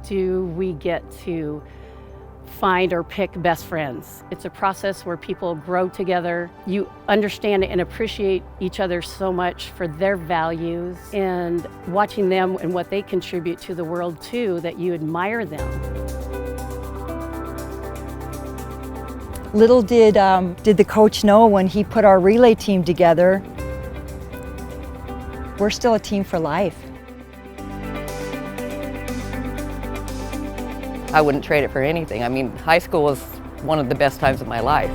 do we get to find or pick best friends. It's a process where people grow together. You understand and appreciate each other so much for their values and watching them and what they contribute to the world too, that you admire them. Little did the coach know when he put our relay team together, we're still a team for life. I wouldn't trade it for anything. I mean, high school was one of the best times of my life.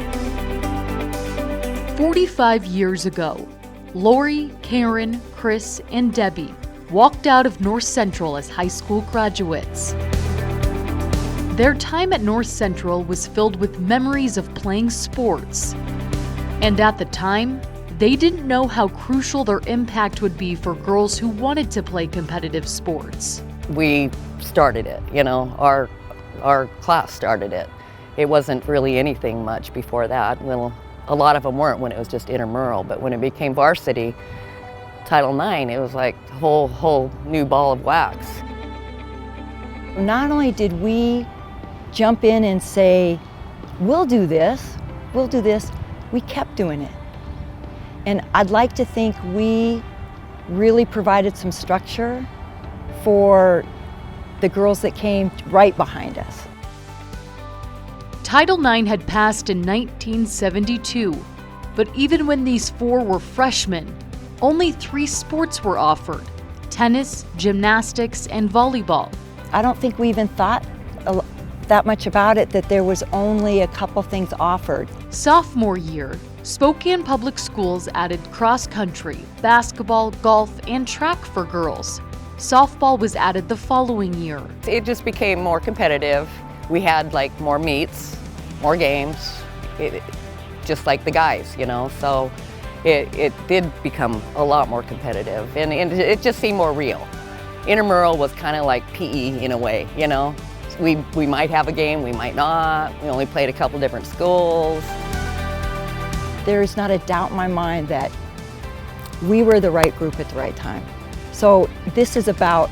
45 years ago, Lorri, Karen, Chris, and Debbie walked out of North Central as high school graduates. Their time at North Central was filled with memories of playing sports. And at the time, they didn't know how crucial their impact would be for girls who wanted to play competitive sports. We started it, you know, our class started it. It wasn't really anything much before that. Well, a lot of them weren't when it was just intramural, but when it became varsity, Title IX, it was like a whole new ball of wax. Not only did we jump in and say, we'll do this, we kept doing it. And I'd like to think we really provided some structure for the girls that came right behind us. Title IX had passed in 1972, but even when these four were freshmen, only 3 sports were offered: tennis, gymnastics, and volleyball. I don't think we even thought that much about it, that there was only a couple things offered. Sophomore year, Spokane Public Schools added cross country, basketball, golf, and track for girls. Softball was added the following year. It just became more competitive. We had like more meets, more games, just like the guys, you know, so it did become a lot more competitive, and it just seemed more real. Intramural was kind of like PE in a way, you know. We might have a game, we might not. We only played a couple different schools. There's not a doubt in my mind that we were the right group at the right time. So this is about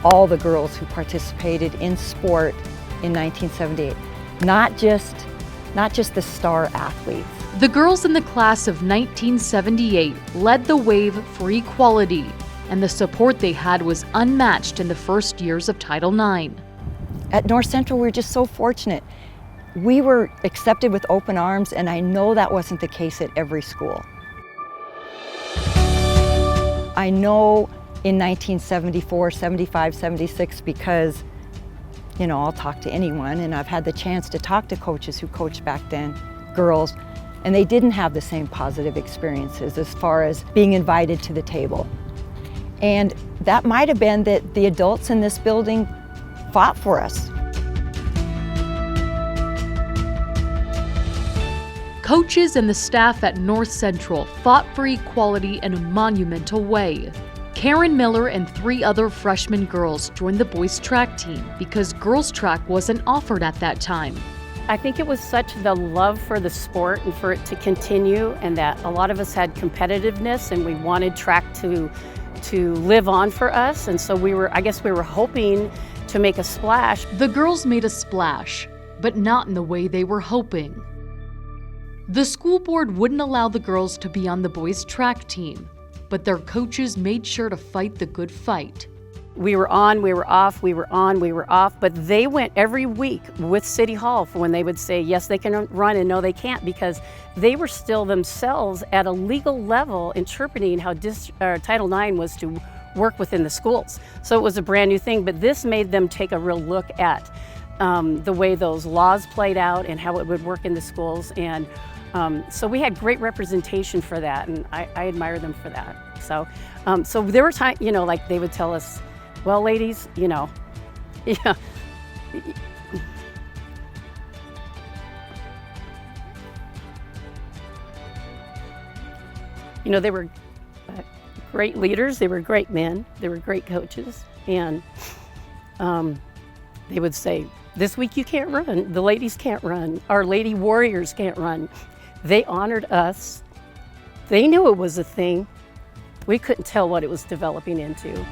all the girls who participated in sport in 1978, not just the star athletes. The girls in the class of 1978 led the wave for equality, and the support they had was unmatched in the first years of Title IX. At North Central, we were just so fortunate. We were accepted with open arms, and I know that wasn't the case at every school. I know in 1974, 75, 76, because, you know, I'll talk to anyone, and I've had the chance to talk to coaches who coached back then, girls, and they didn't have the same positive experiences as far as being invited to the table. And that might have been that the adults in this building fought for us. Coaches and the staff at North Central fought for equality in a monumental way. Karen Miller and 3 other freshman girls joined the boys' track team because girls' track wasn't offered at that time. I think it was such the love for the sport and for it to continue, and that a lot of us had competitiveness and we wanted track to live on for us, and so I guess we were hoping to make a splash. The girls made a splash, but not in the way they were hoping. The school board wouldn't allow the girls to be on the boys' track team, but their coaches made sure to fight the good fight. We were on, we were off, we were on, we were off, but they went every week with City Hall for when they would say, yes, they can run and no, they can't, because they were still themselves at a legal level interpreting how Title IX was to work within the schools. So it was a brand new thing, but this made them take a real look at the way those laws played out and how it would work in the schools. And so we had great representation for that, and I admire them for that. So there were times, you know, like they would tell us, well, ladies, you know, yeah. You know, they were great leaders, they were great men, they were great coaches, and they would say, this week you can't run, the ladies can't run, our lady warriors can't run. They honored us. They knew it was a thing. We couldn't tell what it was developing into.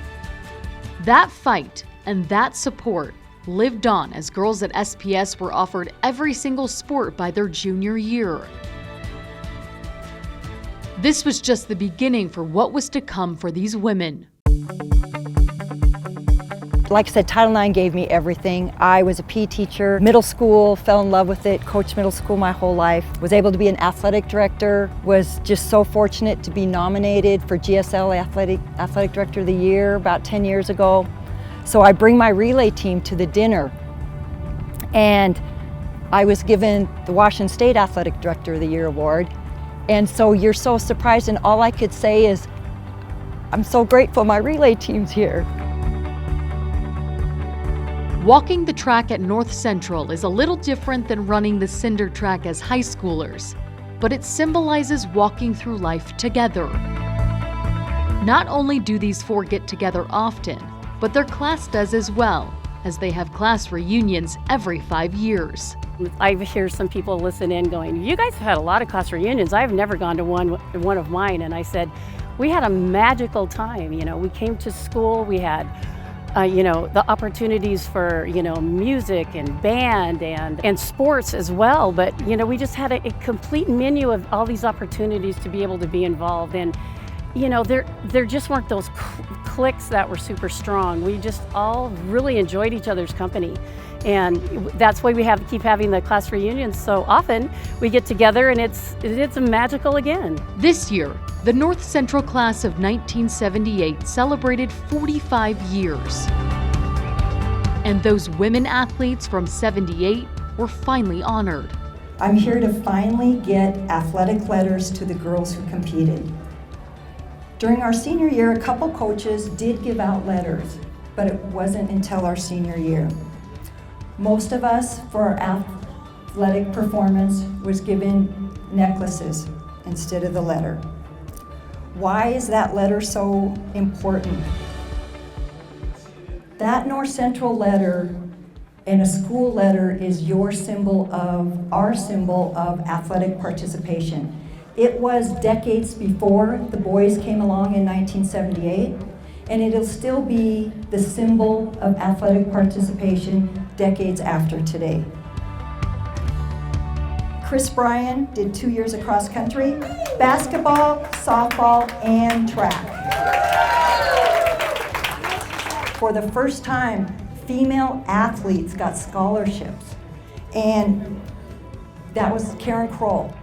That fight And that support lived on as girls at SPS were offered every single sport by their junior year. This was just the beginning for what was to come for these women. Like I said, Title IX gave me everything. I was a PE teacher, middle school, fell in love with it, coached middle school my whole life, was able to be an athletic director, was just so fortunate to be nominated for GSL Athletic Director of the Year about 10 years ago. So I bring my relay team to the dinner, and I was given the Washington State Athletic Director of the Year award. And so you're so surprised, and all I could say is, I'm so grateful my relay team's here. Walking the track at North Central is a little different than running the cinder track as high schoolers, but it symbolizes walking through life together. Not only do these four get together often, but their class does as well, as they have class reunions every 5 years. I hear some people listen in going, you guys have had a lot of class reunions. I've never gone to one of mine. And I said, we had a magical time. You know, we came to school, we had the opportunities for, music and band and sports as well. But, we just had a complete menu of all these opportunities to be able to be involved. And, there just weren't those cliques that were super strong. We just all really enjoyed each other's company. And that's why we keep having the class reunions so often. We get together and it's magical again. This year, the North Central class of 1978 celebrated 45 years. And those women athletes from 78 were finally honored. I'm here to finally get athletic letters to the girls who competed. During our senior year, a couple coaches did give out letters, but it wasn't until our senior year. Most of us, for our athletic performance, was given necklaces instead of the letter. Why is that letter so important? That North Central letter and a school letter is our symbol of athletic participation. It was decades before the boys came along in 1978, and it'll still be the symbol of athletic participation decades after today. Chris Bryan did 2 years of cross country, basketball, softball, and track. For the first time, female athletes got scholarships, and that was Karen Kroll.